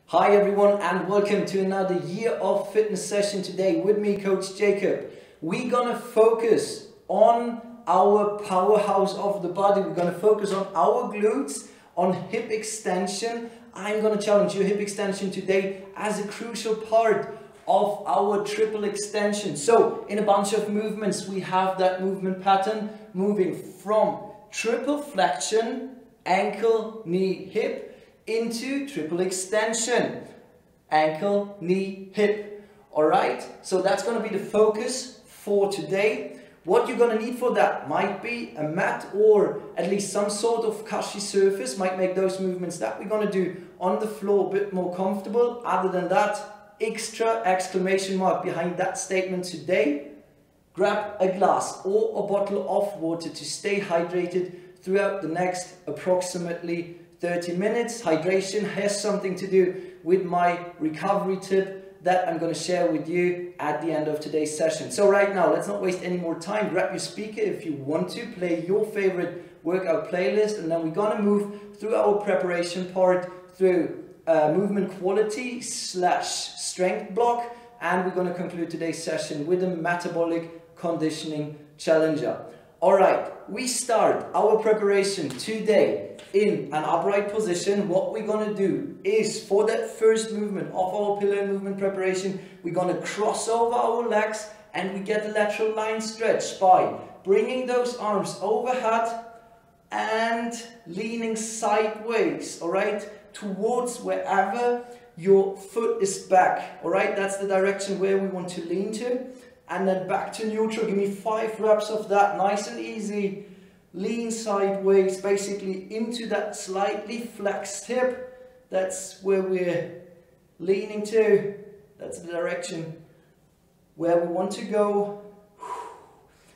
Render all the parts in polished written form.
Hi everyone and welcome to another year of fitness session today with me, Coach Jakob. We're gonna focus on our powerhouse of the body. We're gonna focus on our glutes, on hip extension. I'm gonna challenge your hip extension today as a crucial part of our triple extension. So in a bunch of movements, we have that movement pattern moving from triple flexion, ankle, knee, hip, into triple extension, ankle, knee, hip. All right, so that's going to be the focus for today. What you're going to need for that might be a mat or at least some sort of cushy surface. Might make those movements that we're going to do on the floor a bit more comfortable. Other than that, extra exclamation mark behind that statement today. Grab a glass or a bottle of water to stay hydrated throughout the next approximately 30 minutes. Hydration has something to do with my recovery tip that I'm going to share with you at the end of today's session. So right now, let's not waste any more time. Grab your speaker if you want to, play your favorite workout playlist, and then we're going to move through our preparation part through movement quality / strength block, and we're going to conclude today's session with a metabolic conditioning challenger. Alright, we start our preparation today in an upright position. What we're going to do is, for that first movement of our pillar movement preparation, we're going to cross over our legs and we get a lateral line stretch by bringing those arms overhead and leaning sideways, alright, towards wherever your foot is back. Alright, that's the direction where we want to lean to. And then back to neutral. Give me 5 reps of that, nice and easy. Lean sideways, basically into that slightly flexed hip. That's where we're leaning to. That's the direction where we want to go.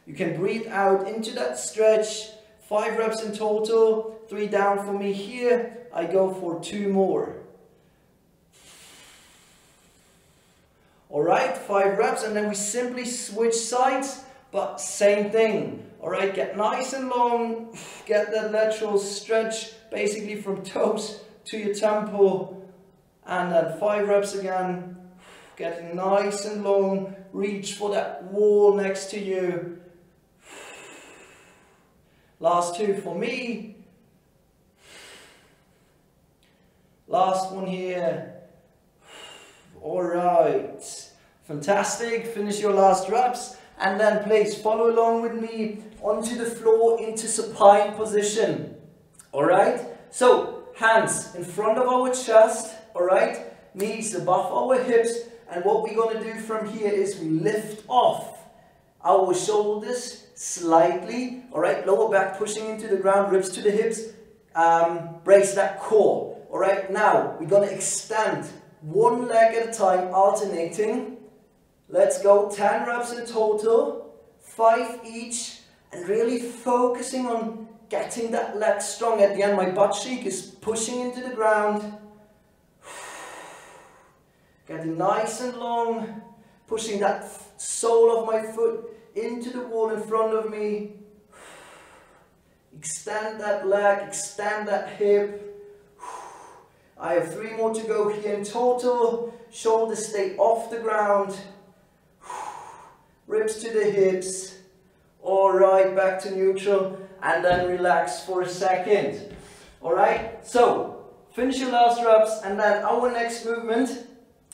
You can breathe out into that stretch. 5 reps in total, 3 down for me here. I go for 2 more. Alright, 5 reps, and then we simply switch sides, but same thing. Alright, get nice and long, get that lateral stretch basically from toes to your temple, and then 5 reps again, getting nice and long, reach for that wall next to you. Last 2 for me. Last one here. Alright, fantastic. Finish your last reps and then please follow along with me onto the floor into supine position. Alright, so hands in front of our chest, alright, knees above our hips, and what we're going to do from here is we lift off our shoulders slightly, alright, lower back pushing into the ground, ribs to the hips, brace that core. Alright, now we're going to extend 1 leg at a time, alternating. Let's go, 10 reps in total, 5 each, and really focusing on getting that leg strong. At the end, my butt cheek is pushing into the ground. Getting nice and long, pushing that sole of my foot into the wall in front of me. Extend that leg, extend that hip. I have 3 more to go here in total. Shoulders stay off the ground. Ribs to the hips. Alright, back to neutral. And then relax for a second. Alright, so finish your last reps. And then our next movement,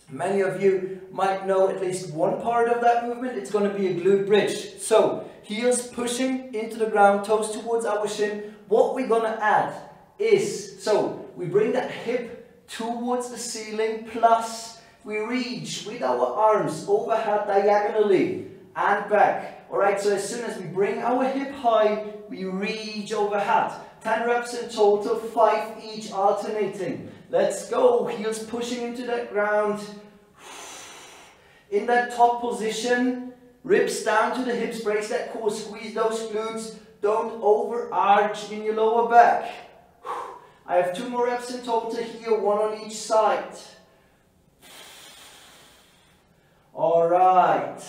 many of you might know at least one part of that movement. It's going to be a glute bridge. So heels pushing into the ground, toes towards our shin. What we're going to add is, so we bring that hip towards the ceiling, plus we reach with our arms overhead diagonally and back. Alright, so as soon as we bring our hip high, we reach overhead. 10 reps in total, 5 each, alternating. Let's go, heels pushing into that ground. In that top position, ribs down to the hips, brace that core, squeeze those glutes. Don't overarch in your lower back. I have 2 more reps in total here, 1 on each side. Alright,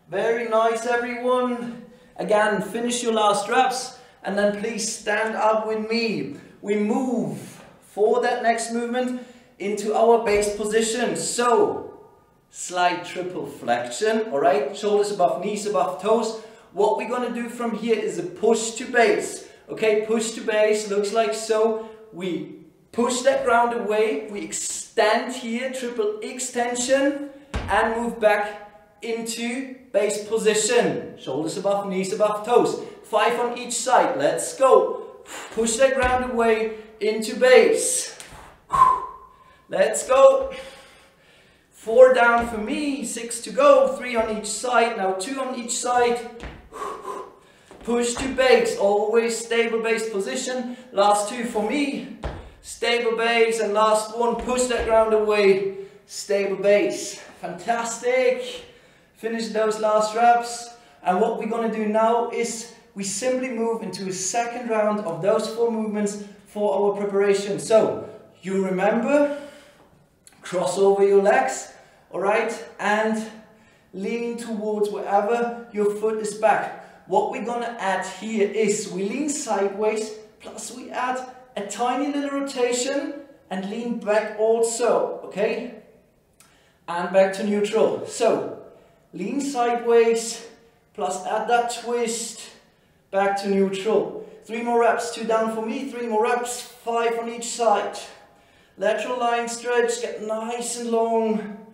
very nice everyone. Again, finish your last reps and then please stand up with me. We move for that next movement into our base position. So, slight triple flexion, alright? Shoulders above knees, above toes. What we're going to do from here is a push to base. Okay, push to base looks like so. We push that ground away, we extend here, triple extension, and move back into base position. Shoulders above knees, above toes. 5 on each side. Let's go. Push that ground away into base. Let's go. 4 down for me, 6 to go, 3 on each side, now 2 on each side. Push to base, always stable base position. Last 2 for me, stable base, and last 1, push that ground away, stable base. Fantastic. Finish those last reps. And what we're going to do now is we simply move into a second round of those 4 movements for our preparation. So, you remember, cross over your legs, alright, and lean towards wherever your foot is back. What we're going to add here is we lean sideways, plus we add a tiny little rotation and lean back also, okay? And back to neutral. So, lean sideways, plus add that twist, back to neutral. 3 more reps, 2 down for me, 3 more reps, 5 on each side. Lateral line stretch, get nice and long.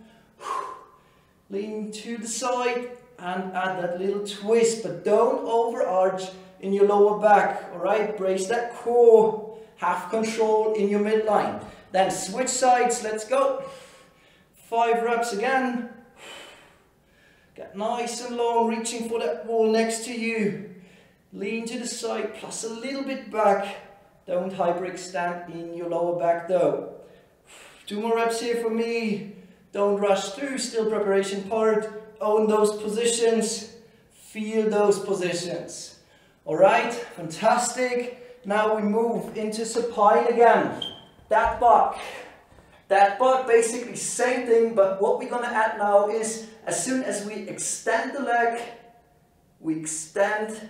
Lean to the side and add that little twist, but don't overarch in your lower back, alright? Brace that core, have control in your midline. Then switch sides, let's go. 5 reps again. Get nice and long, reaching for that wall next to you. Lean to the side, plus a little bit back. Don't hyperextend in your lower back though. 2 more reps here for me. Don't rush through, still preparation part. Own those positions. Feel those positions. Alright, fantastic. Now we move into supine again. That buck. That buck, basically same thing, but what we're gonna add now is as soon as we extend the leg, we extend,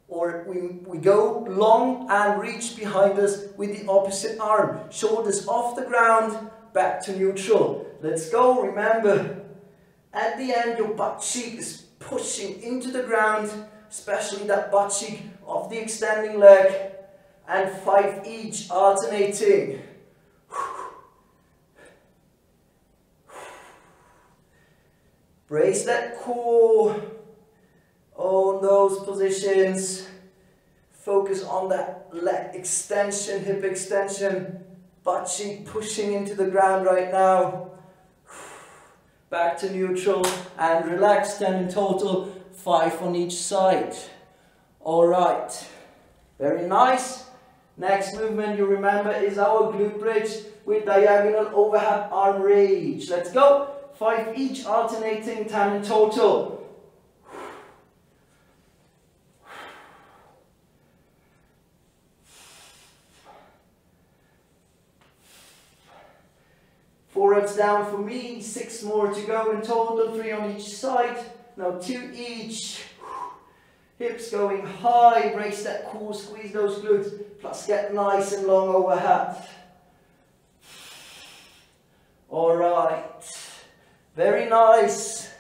or we go long and reach behind us with the opposite arm. Shoulders off the ground, back to neutral. Let's go. Remember, at the end your butt cheek is pushing into the ground, especially that butt cheek of the extending leg, and 5 each, alternating. Brace that core. Own those positions. Focus on that leg extension, hip extension, butt cheek pushing into the ground right now. Back to neutral and relax. 10 in total, 5 on each side. Alright, very nice. Next movement you remember is our glute bridge with diagonal overhead arm raise. Let's go. 5 each, alternating, 10 in total. Four reps down for me, 6 more to go in total, 3 on each side. Now 2 each. Hips going high, brace that core, squeeze those glutes, plus get nice and long overhead. Alright, very nice.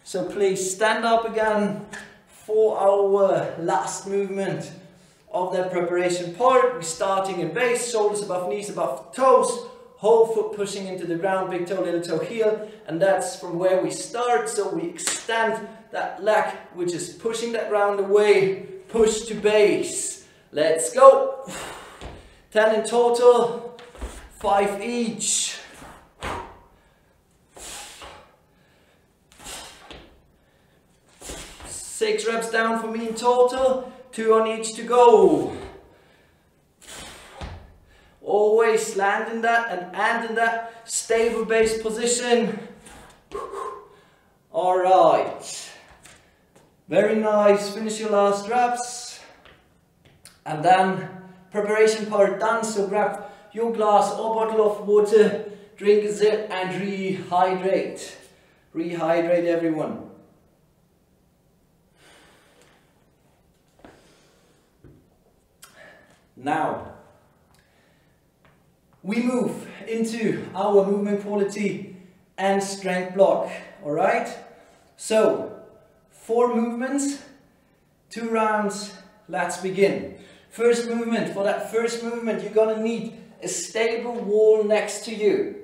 So please stand up again for our last movement of that preparation part. We're starting in base, shoulders above knees, above toes. Whole foot pushing into the ground, big toe, little toe, heel. And that's from where we start. So we extend that leg, which is pushing that ground away. Push to base. Let's go. 10 in total. 5 each. Six reps down for me in total. 2 on each to go. Always land in that and end in that stable base position. Alright. Very nice. Finish your last reps. And then preparation part done. So grab your glass or bottle of water, drink a sip and rehydrate. Rehydrate everyone. Now, we move into our movement quality and strength block. All right, so 4 movements, 2 rounds. Let's begin. First movement. For that first movement, you're gonna need a stable wall next to you.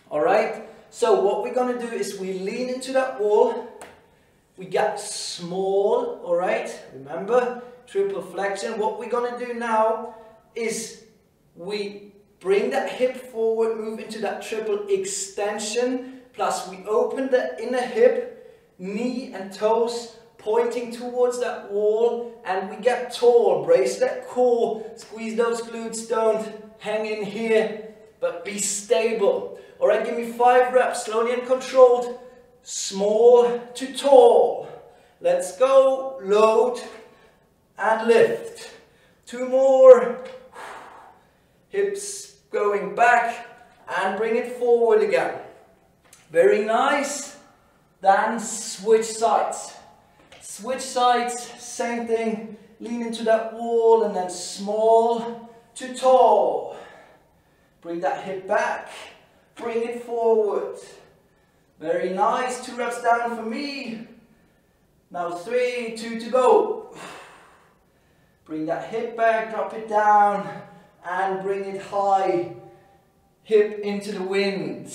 All right, so what we're gonna do is we lean into that wall. We get small. All right, remember, triple flexion. What we're gonna do now is we bring that hip forward, move into that triple extension, plus we open the inner hip, knee and toes pointing towards that wall, and we get tall. Brace that core, squeeze those glutes, don't hang in here, but be stable. All right, give me 5 reps, slowly and controlled, small to tall. Let's go, load and lift. 2 more, hips going back and bring it forward again. Very nice. Then switch sides. Switch sides, same thing, lean into that wall and then small to tall. Bring that hip back, bring it forward. Very nice, 2 reps down for me. Now 3, 2 to go. Bring that hip back, drop it down and bring it high. Hip into the wind.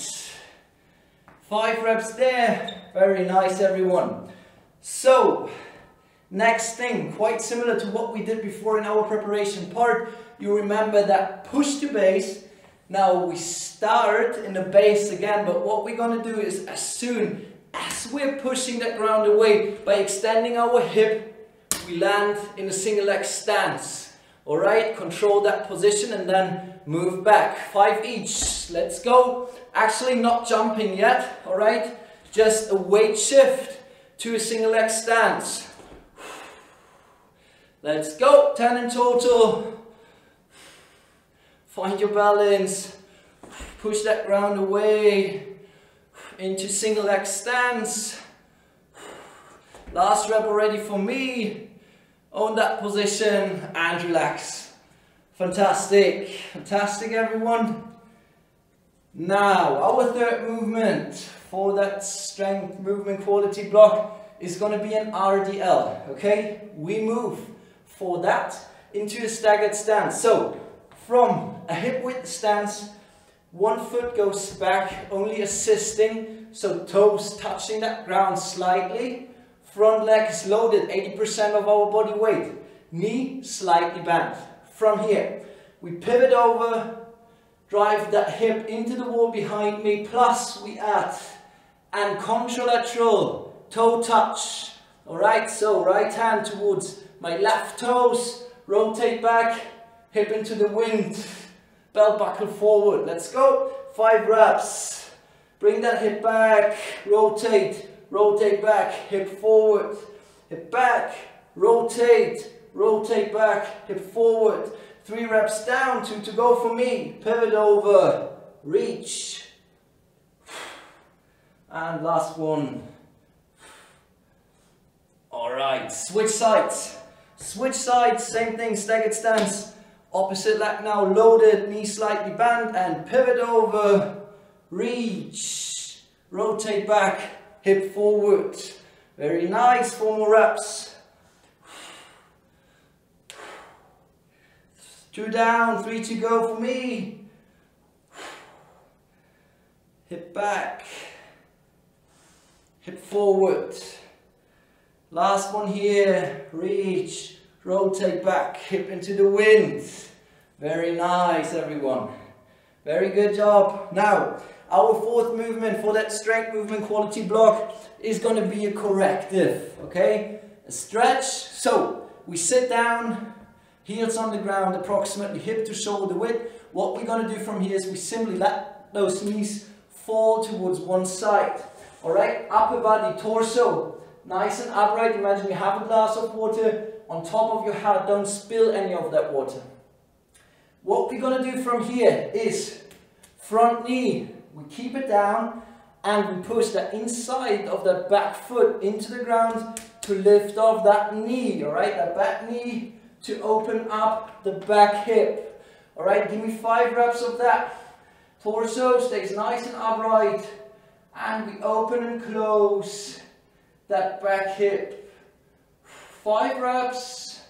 5 reps there. Very nice, everyone. So, next thing, quite similar to what we did before in our preparation part. You remember that push to base. Now we start in the base again, but what we're going to do is as soon as we're pushing that ground away, by extending our hip, we land in a single leg stance. Alright, control that position and then move back. 5 each. Let's go. Actually not jumping yet, alright? Just a weight shift to a single leg stance. Let's go. 10 in total. Find your balance. Push that ground away into single leg stance. Last rep already for me. Own that position and relax. Fantastic. Fantastic, everyone. Now, our third movement for that strength movement quality block is going to be an RDL. Okay, we move for that into a staggered stance. So, from a hip width stance, 1 foot goes back, only assisting, so toes touching that ground slightly. Front leg is loaded, 80% of our body weight. Knee slightly bent. From here, we pivot over, drive that hip into the wall behind me, plus we add and contralateral toe touch. Alright, so right hand towards my left toes, rotate back, hip into the wind, belt buckle forward. Let's go. 5 reps. Bring that hip back, rotate, rotate back, hip forward, hip back, rotate, rotate back, hip forward. 3 reps down, 2 to go for me. Pivot over, reach. And last one. Alright, switch sides. Switch sides, same thing, staggered stance. Opposite leg now loaded, knee slightly bent, and pivot over, reach. Rotate back, hip forward. Very nice, 4 more reps. 2 down, 3 to go for me. Hip back, hip forward. Last one here, reach, rotate back, hip into the wind. Very nice, everyone. Very good job. Now, our 4th movement for that strength movement quality block is going to be a corrective, okay? A stretch. So, we sit down, heels on the ground, approximately hip to shoulder width. What we're going to do from here is we simply let those knees fall towards one side. Alright, upper body, torso, nice and upright. Imagine you have a glass of water on top of your head. Don't spill any of that water. What we're going to do from here is front knee. We keep it down and we push the inside of that back foot into the ground to lift off that knee. Alright, that back knee to open up the back hip. Alright, give me 5 reps of that. Torso stays nice and upright, and we open and close that back hip. 5 reps,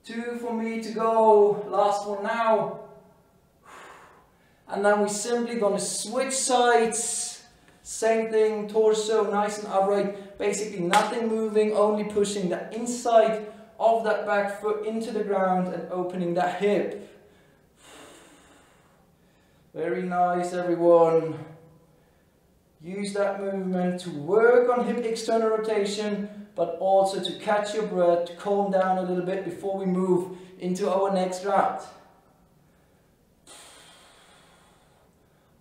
2 for me to go, last one now. And then we're simply going to switch sides, same thing, torso nice and upright, basically nothing moving, only pushing the inside of that back foot into the ground and opening that hip. Very nice, everyone. Use that movement to work on hip external rotation, but also to catch your breath, to calm down a little bit before we move into our next round.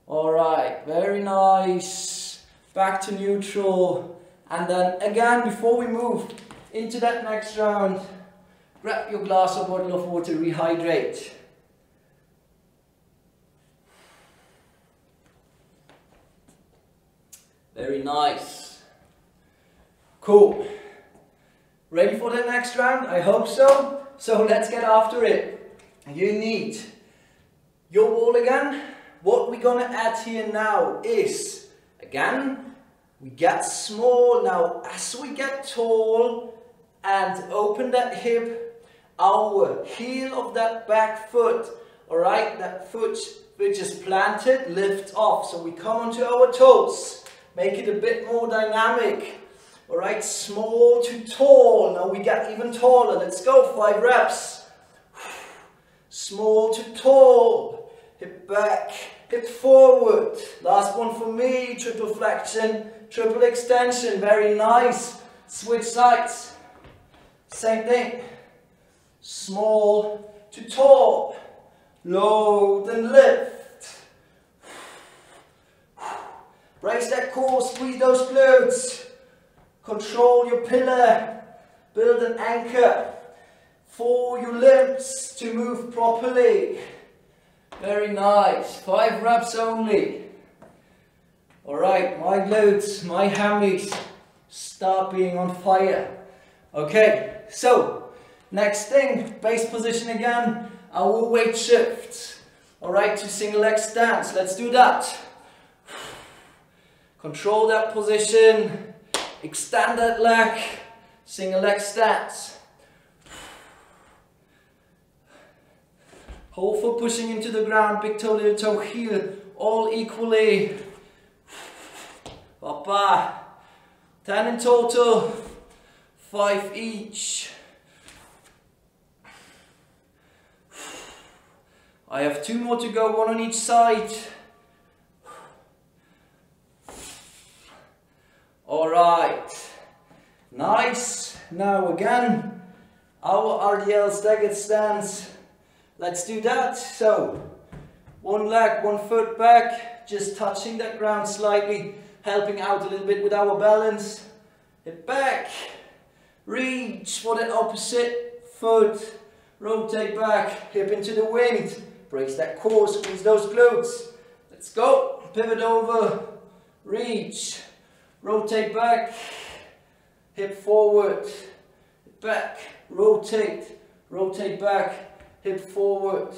Alright, very nice. Back to neutral. And then again, before we move into that next round, grab your glass or bottle of water, rehydrate. Very nice. Cool. Ready for the next round? I hope so. So let's get after it. You need your wall again. What we're gonna add here now is, again, we get small. Now as we get tall and open that hip, our heel of that back foot, alright, that foot which is planted, lifts off. So we come onto our toes. Make it a bit more dynamic. Alright, small to tall. Now we get even taller. Let's go, 5 reps. Small to tall. Hip back, hip forward. Last one for me. Triple flexion, triple extension. Very nice. Switch sides. Same thing. Small to tall. Load and lift. Brace that core, squeeze those glutes. Control your pillar. Build an anchor for your limbs to move properly. Very nice. 5 reps only. Alright, my glutes, my hammies start being on fire. Okay, so next thing, base position again, our weight shift. Alright, to single leg stance. Let's do that. Control that position, extend that leg, single leg stance. Whole foot pushing into the ground, big toe, little toe, heel, all equally. Papa. 10 in total, 5 each. I have 2 more to go, 1 on each side. Alright, nice. Now again, our RDL staggered stance. Let's do that. So, 1 leg, 1 foot back, just touching that ground slightly, helping out a little bit with our balance. Hip back, reach for that opposite foot, rotate back, hip into the wind, brace that core, squeeze those glutes. Let's go, pivot over, reach. Rotate back, hip forward, back, rotate, rotate back, hip forward.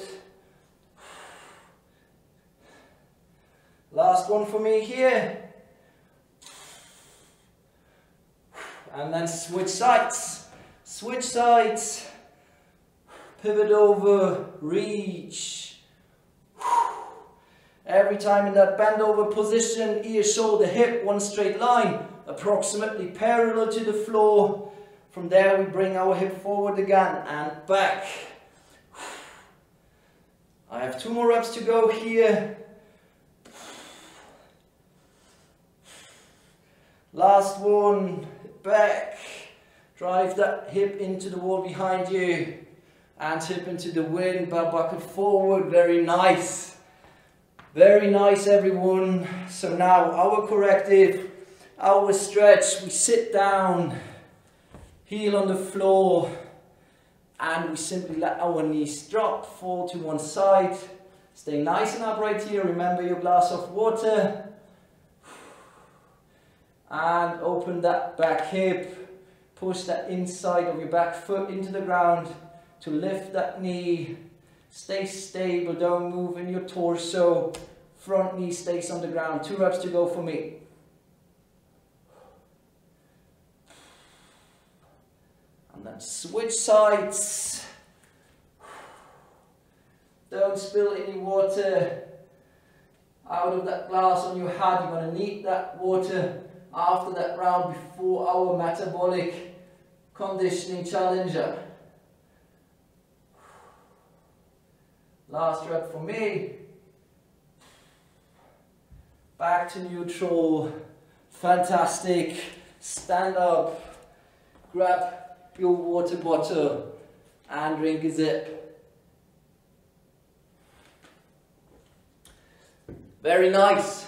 Last one for me here. And then switch sides, pivot over, reach. Every time in that bend over position, ear, shoulder, hip, one straight line, approximately parallel to the floor. From there we bring our hip forward again and back. I have 2 more reps to go here. Last one, back. Drive that hip into the wall behind you and hip into the wind, bell buckle forward. Very nice. Very nice, everyone. So now our corrective, our stretch, we sit down, heel on the floor, and we simply let our knees drop, fall to one side. Stay nice and upright here. Remember your glass of water. And open that back hip. Push that inside of your back foot into the ground to lift that knee. Stay stable, don't move in your torso. front knee stays on the ground. 2 reps to go for me. And then switch sides. Don't spill any water out of that glass on your head. You're going to need that water after that round before our metabolic conditioning challenger. Last rep for me. Back to neutral. Fantastic. Stand up. Grab your water bottle and drink a sip. Very nice.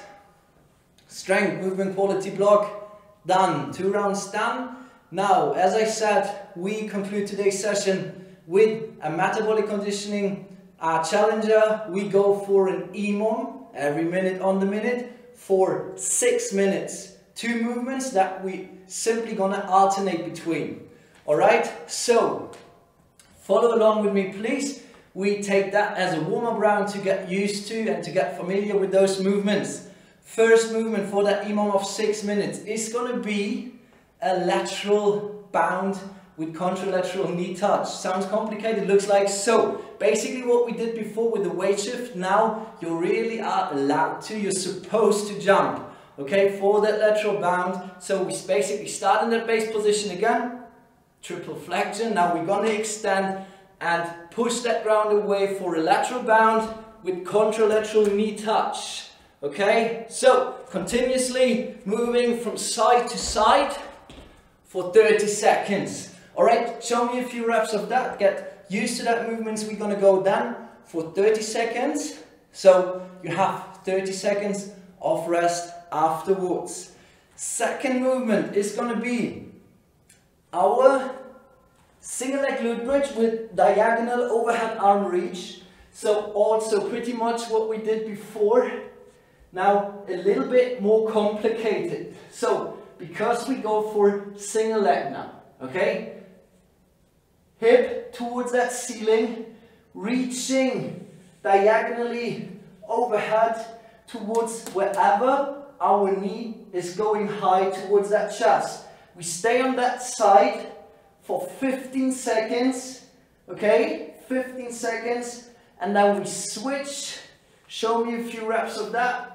Strength, movement, quality block, done. 2 rounds done. Now, as I said, we conclude today's session with a metabolic conditioning challenger. We go for an EMOM, every minute on the minute, for 6 minutes. 2 movements that we simply gonna alternate between. Alright, so follow along with me, please. We take that as a warm-up round to get used to and to get familiar with those movements. First movement for that EMOM of 6 minutes is going to be a lateral bound with contralateral knee touch. Sounds complicated, looks like so. Basically what we did before with the weight shift, now you really are allowed to, you're supposed to jump, okay, for that lateral bound. So we basically start in that base position again, triple flexion. Now we're going to extend and push that ground away for a lateral bound with contralateral knee touch. Okay, so continuously moving from side to side for 30 seconds. Alright, show me a few reps of that. Get used to that movements. We're gonna go down for 30 seconds. So you have 30 seconds of rest afterwards. Second movement is gonna be our single leg glute bridge with diagonal overhead arm reach. So also pretty much what we did before. Now a little bit more complicated. So because we go for single leg now, okay? Hip towards that ceiling, reaching diagonally overhead towards wherever our knee is going high towards that chest. We stay on that side for 15 seconds, okay? 15 seconds, and then we switch. Show me a few reps of that.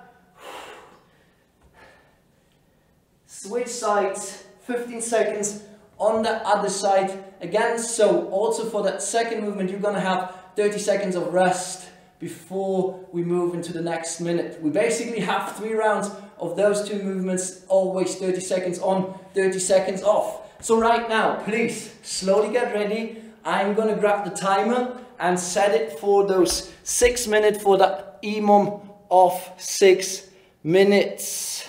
Switch sides, 15 seconds on the other side again. So also for that second movement, you're gonna have 30 seconds of rest before we move into the next minute. We basically have 3 rounds of those 2 movements, always 30 seconds on, 30 seconds off. So right now, please, slowly get ready. I'm gonna grab the timer and set it for those 6 minutes for that EMOM of 6 minutes.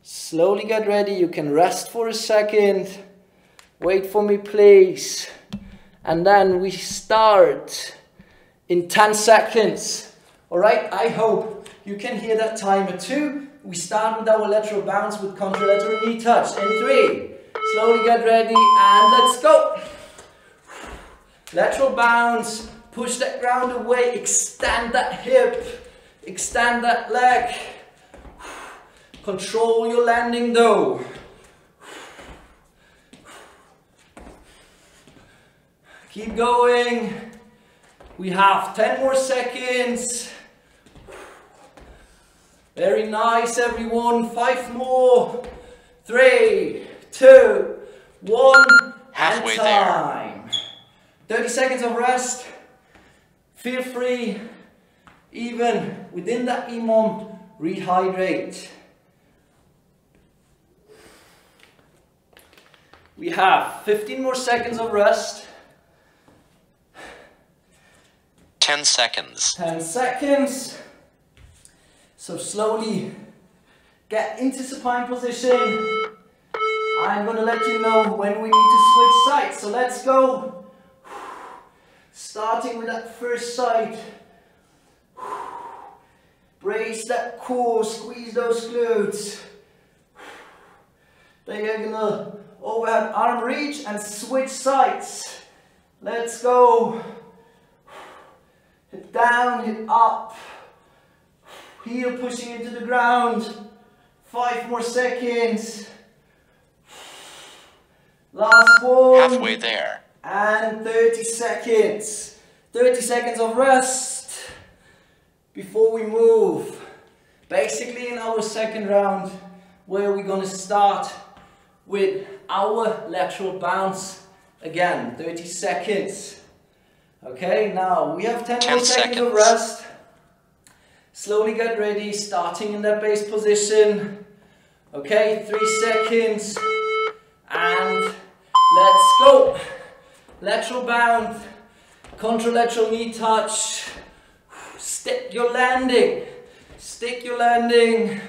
Slowly get ready. You can rest for a second. Wait for me, please. And then we start in 10 seconds. All right, I hope you can hear that timer too. We start with our lateral bounce with contralateral knee touch. In 3, slowly get ready and let's go. Lateral bounce, push that ground away, extend that hip, extend that leg. Control your landing though. Keep going. We have 10 more seconds. Very nice, everyone. 5 more. 3, 2, 1. Halfway and time. 30 seconds of rest. Feel free, even within that EMOM, rehydrate. We have 15 more seconds of rest. 10 seconds. 10 seconds. So slowly get into supine position. I'm going to let you know when we need to switch sides. So let's go. Starting with that first side. Brace that core, squeeze those glutes. Diagonal overhead arm reach and switch sides. Let's go. Hit down, hit up. Heel pushing into the ground. 5 more seconds. Last one. Halfway there. And 30 seconds. 30 seconds of rest before we move. Basically in our second round, where we're going to start with our lateral bounce. Again, 30 seconds. Okay, now we have 10 more seconds of rest. Slowly get ready, starting in that base position. Okay, 3 seconds. And let's go. Lateral bounce, contralateral knee touch. Stick your landing. Stick your landing.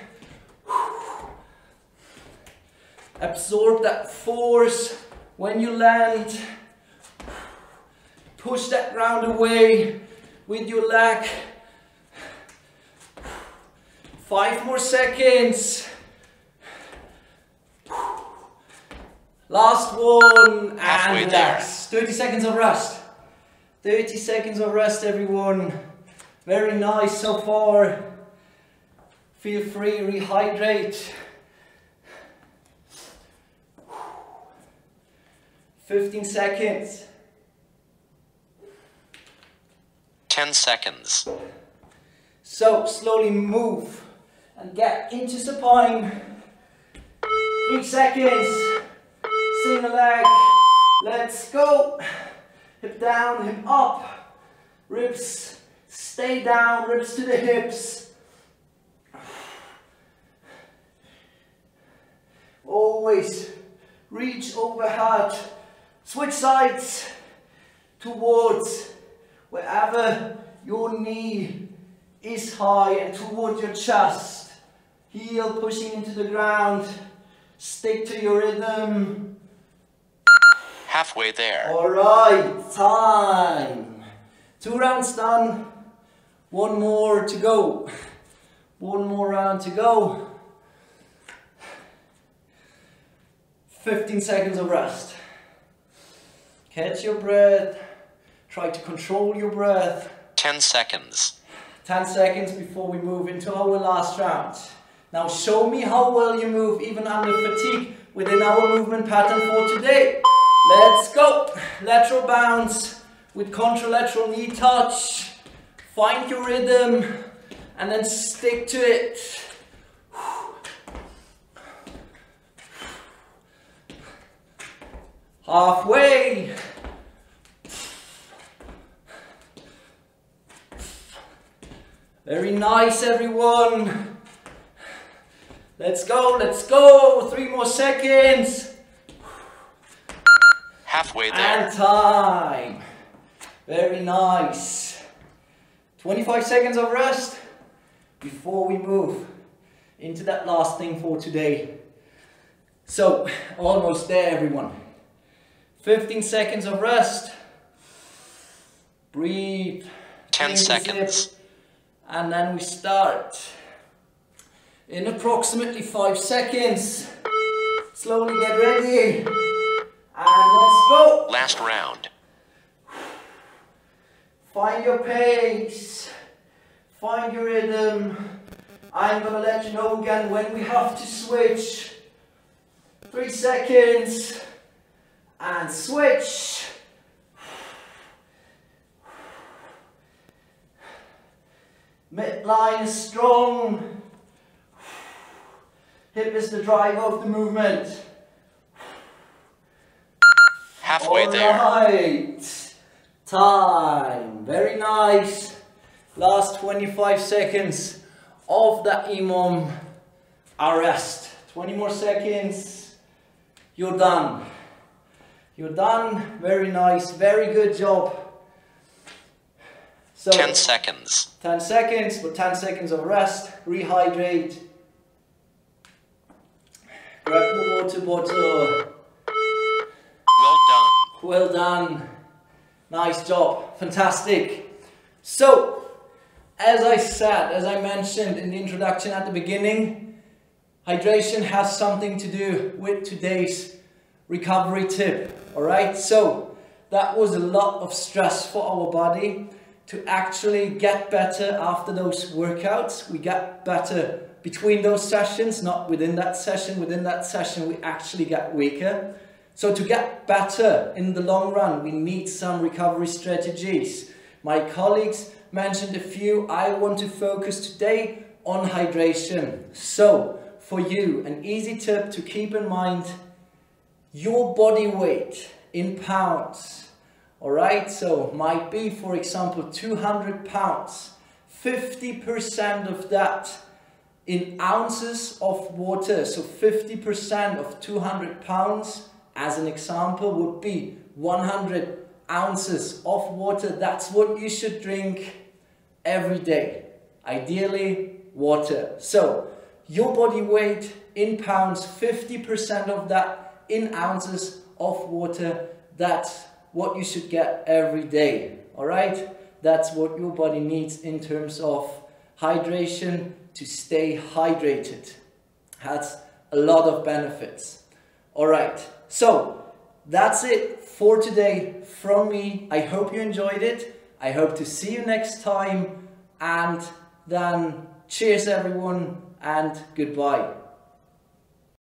Absorb that force when you land. Push that ground away with your leg. 5 more seconds. Last one and relax. 30 seconds of rest. 30 seconds of rest, everyone. Very nice so far. Feel free, rehydrate. 15 seconds. 10 seconds. So slowly move and get into supine. 3 seconds. Single leg. Let's go. Hip down, hip up. Ribs stay down, ribs to the hips. Always reach overhead. Switch sides towards wherever your knee is high and towards your chest. Heel pushing into the ground. Stick to your rhythm. Halfway there. Alright, time. 2 rounds done. 1 more to go. 1 more round to go. 15 seconds of rest. Catch your breath. Try to control your breath. 10 seconds. 10 seconds before we move into our last round. Now show me how well you move even under fatigue within our movement pattern for today. Let's go. Lateral bounce with contralateral knee touch. Find your rhythm and then stick to it. Halfway. Very nice, everyone. Let's go, let's go. 3 more seconds. Halfway there. And time. Very nice. 25 seconds of rest before we move into that last thing for today. So, almost there, everyone. 15 seconds of rest. Breathe. 10 seconds. And then we start. In approximately 5 seconds. Slowly get ready. And let's go. Last round. Find your pace. Find your rhythm. I'm gonna let you know again when we have to switch. 3 seconds. And switch. Midline is strong. Hip is the driver of the movement. Halfway there. Alright. Time. Very nice. Last 25 seconds of that EMOM arrest. 20 more seconds. You're done. You're done. Very nice. Very good job. So 10 seconds. 10 seconds, but 10 seconds of rest. Rehydrate. Grab the water bottle. Well done. Well done. Nice job. Fantastic. So, as I said, as I mentioned in the introduction at the beginning, hydration has something to do with today's recovery tip. Alright, so that was a lot of stress for our body. to actually get better after those workouts. We get better between those sessions, not within that session. Within that session, we actually get weaker. So to get better in the long run, we need some recovery strategies. My colleagues mentioned a few. I want to focus today on hydration. So for you, an easy tip to keep in mind, your body weight in pounds. All right, so might be, for example, 200 pounds. 50% of that in ounces of water. So 50% of 200 pounds, as an example, would be 100 ounces of water. That's what you should drink every day. Ideally, water. So your body weight in pounds, 50% of that in ounces of water. That's what you should get every day. All right? That's what your body needs in terms of hydration, to stay hydrated. Has a lot of benefits. All right, so that's it for today from me. I hope you enjoyed it. I hope to see you next time, and then cheers everyone and goodbye.